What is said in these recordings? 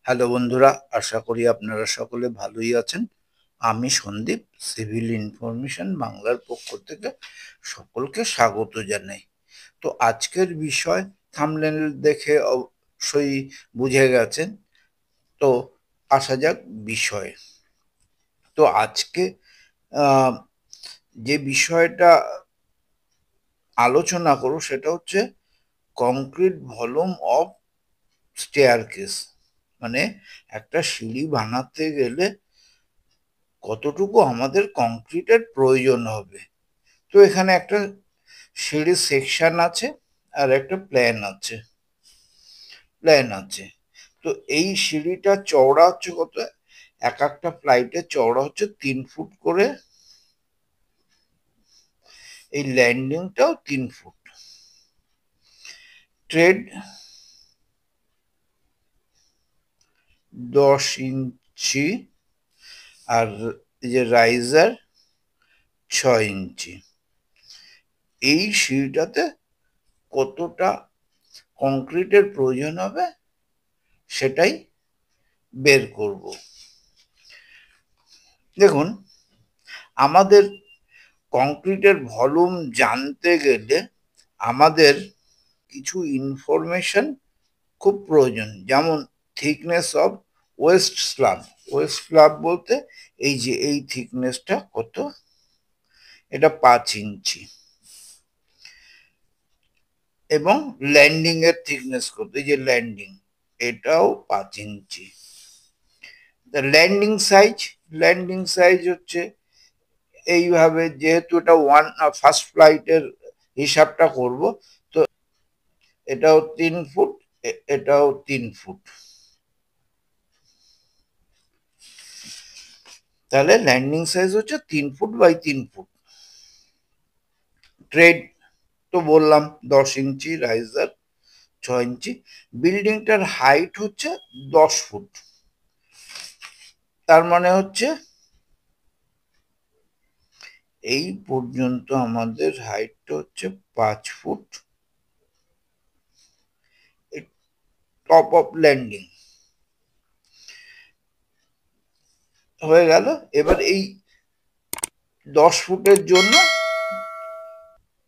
Hello বন্ধুরা, আশা করি আপনারা সকলে ভালোই আছেন। আমি সন্দীপ, সিভিল ইনফরমেশন বাংলার পক্ষ থেকে সকলকে স্বাগত জানাই। তো আজকের বিষয় থাম্বনেল দেখে অবশ্যই বুঝে গেছেন। তো আসা যাক বিষয়ে। তো আজকে আহ, যে বিষয়টা আলোচনা করব সেটা হচ্ছে কংক্রিট ভলিউম অফ স্টেয়ারকেস। মানে একটা সিঁড়ি বানাতে গেলে কতটুকু আমাদের কংক্রিটের প্রয়োজন হবে। তো এখানে একটা সিঁড়ির সেকশন আছে আর একটা প্ল্যান আছে। তো এই সিঁড়িটা চওড়া হচ্ছে কত, এক একটা ফ্লাইটের চওড়া হচ্ছে 3 ফুট করে, এই ল্যান্ডিংটাও 3 ফুট। ট্রেড 10 ইঞ্চি, আর এই যে রাইজার 6 ইঞ্চি। এই সিঁড়িটাতে কতটা কংক্রিটের প্রয়োজন হবে সেটাই বের করব। দেখুন, আমাদের কংক্রিটের ভলিউম জানতে গেলে আমাদের কিছু ইনফরমেশন খুব প্রয়োজন, যেমন থিকনেস অফ ওয়েস্ট স্ল্যাব বলতে এই যে এই থিকনেসটা কত, এটা 5 ইঞ্চি। এবং ল্যান্ডিং এর থিকনেস কত, এই যে ল্যান্ডিং, এটাও 5 ইঞ্চি। ল্যান্ডিং সাইজ হচ্ছে এইভাবে, যেহেতু এটা ফার্স্ট ফ্লাইটের হিসাবটা করব, তো এটাও 3 ফুট, এটাও 3 ফুট। তাহলে ল্যান্ডিং সাইজ হচ্ছে 3 ফুট বাই 3 ফুট। ট্রেড তো বললাম 10 ইঞ্চি, রাইজার 6 ইঞ্চি। বিল্ডিংটার হাইট হচ্ছে 10 ফুট। তার মানে হচ্ছে এই পর্যন্ত আমাদের হাইটটা হচ্ছে 5 ফুট। টপ অফ ল্যান্ডিং হয়ে গেল। এবার এই 10 ফুটের জন্য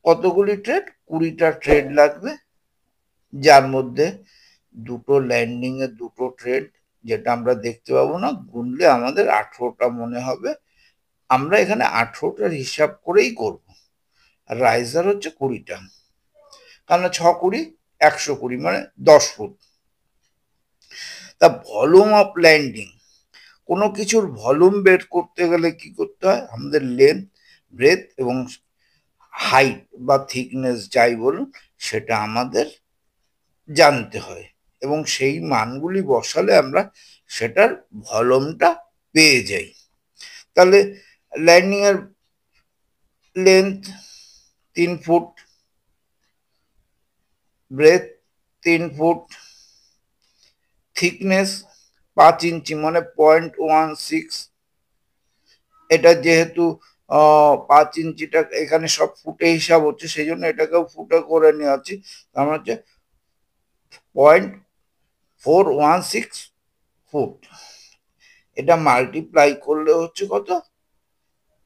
কতগুলি ট্রেড, 20টা ট্রেড লাগবে, যার মধ্যে দুটো ল্যান্ডিং এ দুটো ট্রেড, যেটা আমরা দেখতে পাবো না, গুনলে আমাদের 18টা মনে হবে। আমরা এখানে 18টার হিসাব করেই করব। আর রাইজার হচ্ছে 20টা, কারণ 6 20 120, মানে 10 ফুট। তা ভলিউম অফ ল্যান্ডিং, কোনো কিছুর ভলিউম বের করতে গেলে কি করতে হয়, আমাদের লেন্থ, ব্রেথ এবং হাইট বা থিকনেস যাই বলুন, সেটা আমাদের জানতে হয়। এবং সেই মানগুলি বসালে আমরা সেটার ভলিউমটা পেয়ে যাই। তাহলে ল্যান্ডিং এর length 3 foot, breadth 3 foot, thickness 5 inch, মানে 0.16। এটা যেহেতু 5 ইঞ্চিটা এখানে সব ফুটে হিসাব হচ্ছে, সেই জন্য এটাকেও ফুটে করে নেওয়া হচ্ছে। তার মানে হচ্ছে 0.416 ফুট। এটা মাল্টিপ্লাই করলে হচ্ছে কত,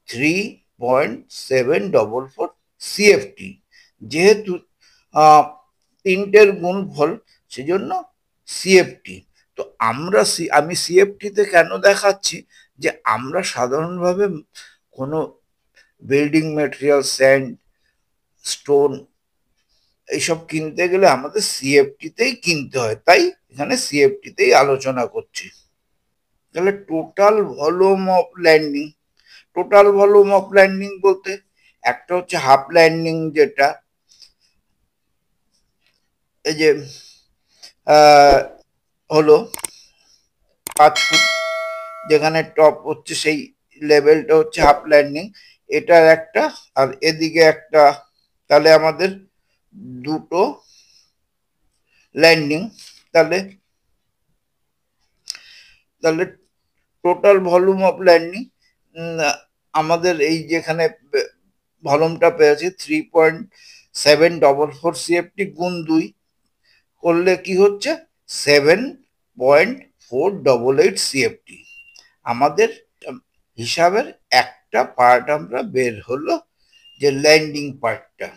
3.744 সিএফটি। যেহেতু তিনটের গুণফল, সেজন্য সিএফটি। তো আমি সিএফটিতে কেন দেখাচ্ছি, যে আমরা সাধারণভাবে কোনো বিল্ডিং মেটেরিয়াল, স্যান্ড, স্টোন, এইসব কিনতে গেলে আমাদের সিএফটিতেই কিনতে হয়, তাই এখানে সিএফটিতেই আলোচনা করছি। তাহলে টোটাল ভলিউম অফ ল্যান্ডিং বলতে একটা হচ্ছে হাফ ল্যান্ডিং, যেটা এই যে হলো 5 ফুট, যেখানে টপ হচ্ছে সেই লেভেলটা হচ্ছে হাফ ল্যান্ডিং, এটার একটা আর এদিকে একটা। তাহলে আমাদের দুটো ল্যান্ডিং। তাহলে তাহলে টোটাল ভলিউম অফ ল্যান্ডিং আমাদের এই যেখানে ভলিউমটা পেয়েছি 3.744 সিএফটি গুণ 2 করলে কি হচ্ছে 7.4 488 CFT। আমাদের হিসাবের একটা পার্ট আমরা বের হলো, যে ল্যান্ডিং পার্টটা।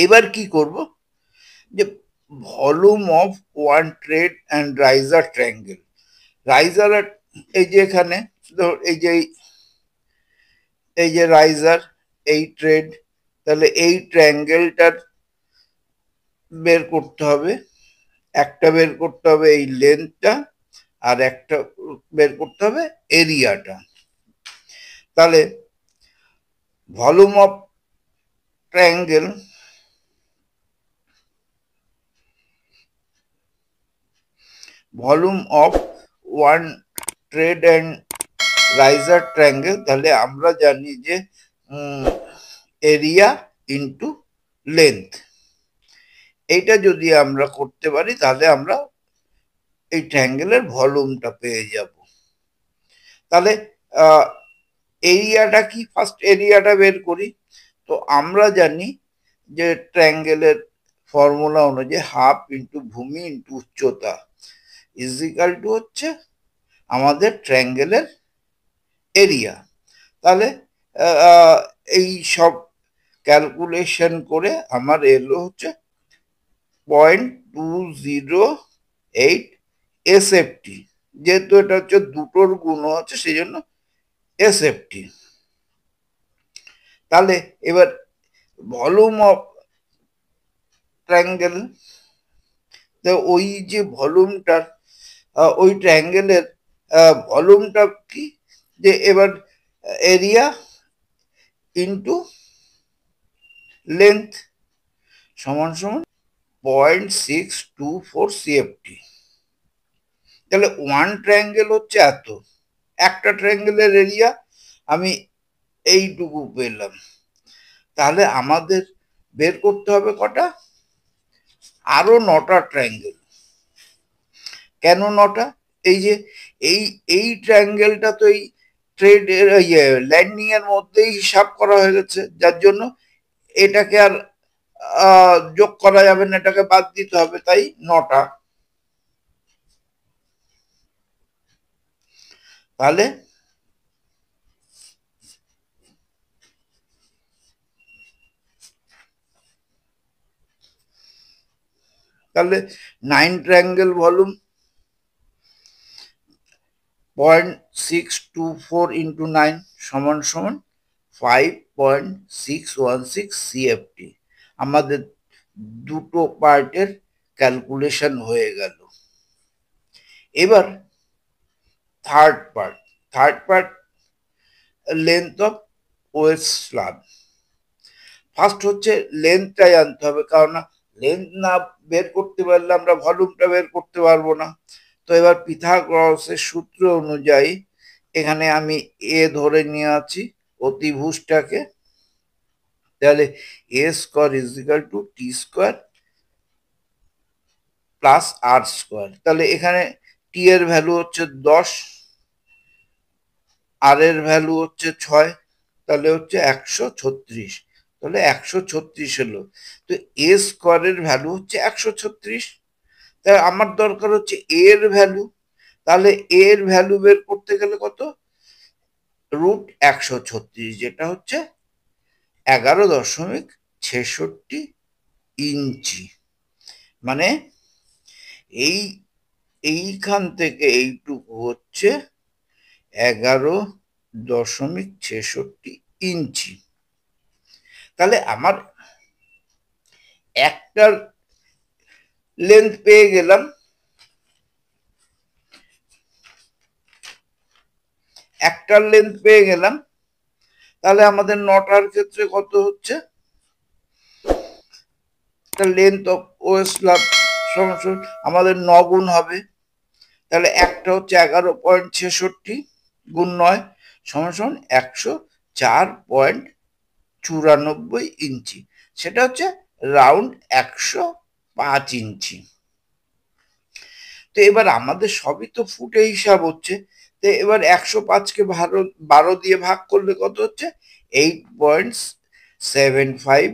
এবার কি করব, যে volume of one trade and raiser triangle. Raiser, এই যে এখানে এই যে রাইজার, এই ট্রেড, তাহলে এই ট্রায়াঙ্গেলটার বের করতে হবে, একটা বের করতে হবে এই লেন্থটা, আর একটা বের করতে হবে এরিয়াটা। তাহলে volume of triangle, volume of one trade and raiser triangle, তাহলে আমরা জানি যে এরিয়া ইন্টু লেন্থ। এইটা যদি আমরা করতে পারি তাহলে আমরা এই ট্রায়াঙ্গেলের ভলিউমটা পেয়ে যাব। তাহলে এরিয়াটা কি, ফার্স্ট এরিয়াটা বের করি। তো আমরা জানি যে ট্রায়াঙ্গেলের ফর্মুলা অনুযায়ী হাফ ইন্টু ভূমি ইন্টু উচ্চতা ইজ ইকাল টু হচ্ছে আমাদের ট্রায়াঙ্গেলের এরিয়া। তাহলে এই সব ক্যালকুলেশন করে আমার এলো হচ্ছে 0.208 SFT। যেহেতু এটা হচ্ছে দুটোর গুণ হচ্ছে, সেই জন্য SFT। তাহলে এবার ভলিউম অফ ট্রায়াঙ্গেল, ওই যে ভলিউমটার, ওই ট্রায়াঙ্গেলের ভলিউমটা কি, যে এবার এরিয়া ইন্টু লেন্থ সমান সমান 0.624 CFT। তাহলে ওয়ান ট্রায়াঙ্গেল হচ্ছে এত, একটা ট্রায়াঙ্গেলের এরিয়া আমি এইটুকু পেলাম। তাহলে আমাদের বের করতে হবে কটা, আরো 9টা ট্রায়াঙ্গেল। কেন 9টা? এই যে এই ট্রায়াঙ্গেলটা তো এই ট্রেড ল্যান্ডিং এর মধ্যেই হিসাব করা হয়ে গেছে, যার জন্য এটাকে আর যোগ করা যাবে না, এটাকে বাদ দিতে হবে, তাই 9টা। তাহলে তাহলে 9 ট্রায়াঙ্গেল ভলিউম 0.624 ইন্টু 9 সমান সমান 5.616 CFT। আমাদের দুটো পার্টের ক্যালকুলেশন হয়ে গেল। এবার third part length of waist slab. First হচ্ছে লেন্থটা জানতে হবে, কারণ লেন্থ না বের করতে পারলে আমরা ভলিউমটা বের করতে পারবো না। তো এবার পিথাগোরাসের সূত্র অনুযায়ী এখানে আমি এ ধরে নিয়ে আছি অতিভুজটাকে, তাহলে A square is equal to T square plus R square. তাহলে এখানে টি এর ভ্যালু হচ্ছে 10, আর এর ভ্যালু হচ্ছে 6, তাহলে হচ্ছে 136। তাহলে 136 হলো। তো এ স্কোয়ারের ভ্যালু হচ্ছে 136, তাই আমার দরকার হচ্ছে এর ভ্যালু। তাহলে এর ভ্যালু বের করতে গেলে কত, √136, যেটা হচ্ছে 11.66 ইঞ্চি। মানে এইখান থেকে এইটুকু হচ্ছে 11.66 ইঞ্চি। তাহলে আমার একটার লেন্থ পেয়ে গেলাম, তাহলে আমাদের 9টার ক্ষেত্রে কত হচ্ছে, লেন্থ অফ ওয়েস্ট স্ল্যাব সমান আমাদের 9 গুণ হবে। তাহলে একটা হচ্ছে 11.66 গুণ 9 সমান 104.94 ইঞ্চি, সেটা হচ্ছে রাউন্ড 105 ইঞ্চি। তো এবার আমাদের সবই তো ফুটে হিসাব হচ্ছে, তো এবার 105কে 12 দিয়ে ভাগ করলে কত হচ্ছে, 8.75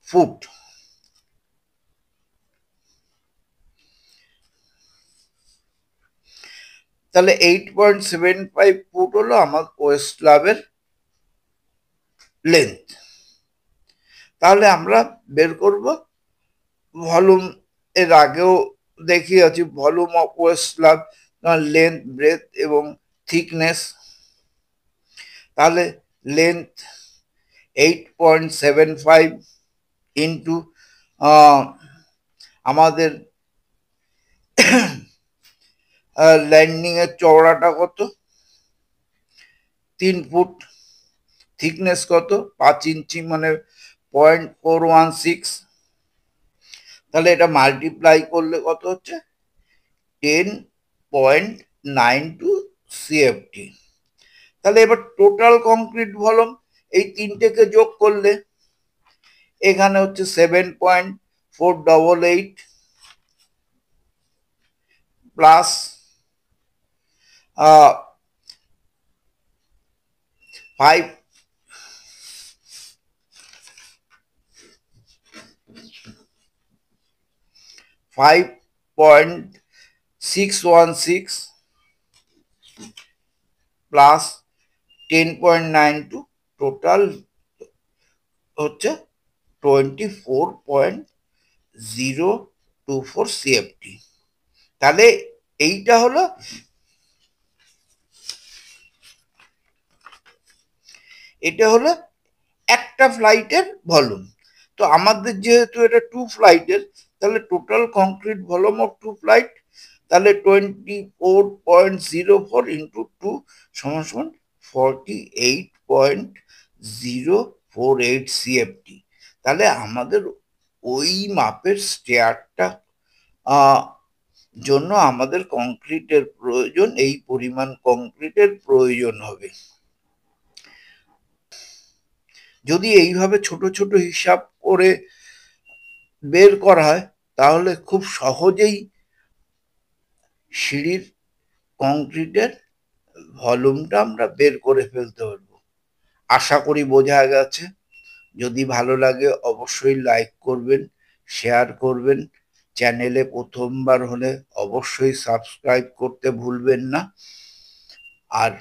ফুট। তাহলে 8.75 ফুট হলো আমার ওয়েস্ট স্ল্যাবের লেন্থ। তাহলে আমরা বের করব ভলিউম। এর আগেও দেখিয়েছি volume of waist slab, length, breadth এবং থিকনেস। তাহলে লেন্থ 8.75 ইন্টু আমাদের ল্যান্ডিং এর চওড়াটা কত, 3 ফুট। থিকনেস কত, 5 ইঞ্চি, মানে 0.416। তাহলে এটা মাল্টিপ্লাই করলে কত হচ্ছে, 10.92 CFT। তাহলে এবার টোটাল কংক্রিট ভলিউম এই তিনটেকে যোগ করলে এখানে হচ্ছে 7.488 প্লাস 5.616 প্লাস 10.92, টোটাল হচ্ছে 24.024 CFT। তাহলে এইটা হলো একটা ফ্লাইটের ভলিউম। তো আমাদের যেহেতু এটা 2 ফ্লাইটের, তাহলে total concrete volume of 2 flight, তাহলে 24.04 ইন্টু 2 সমান সমান 48.048 CFT। তাহলে আমাদের ওই মাপের স্টেয়ারটা জন্য আমাদের কংক্রিটের প্রয়োজন, এই পরিমাণ কংক্রিটের প্রয়োজন হবে। যদি এইভাবে ছোট ছোট হিসাব করে বের করা হয় তাহলে খুব সহজেই সিঁড়ির কংক্রিটের ভলিউমটা আমরা বের করে ফেলতে পারবো। আশা করি বোঝা গেছে। যদি ভালো লাগে অবশ্যই লাইক করবেন, শেয়ার করবেন। চ্যানেলে প্রথমবার হলে অবশ্যই সাবস্ক্রাইব করতে ভুলবেন না। আর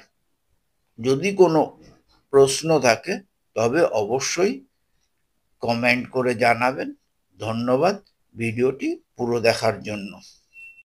যদি কোনো প্রশ্ন থাকে তবে অবশ্যই কমেন্ট করে জানাবেন। ধন্যবাদ ভিডিওটি পুরো দেখার জন্য।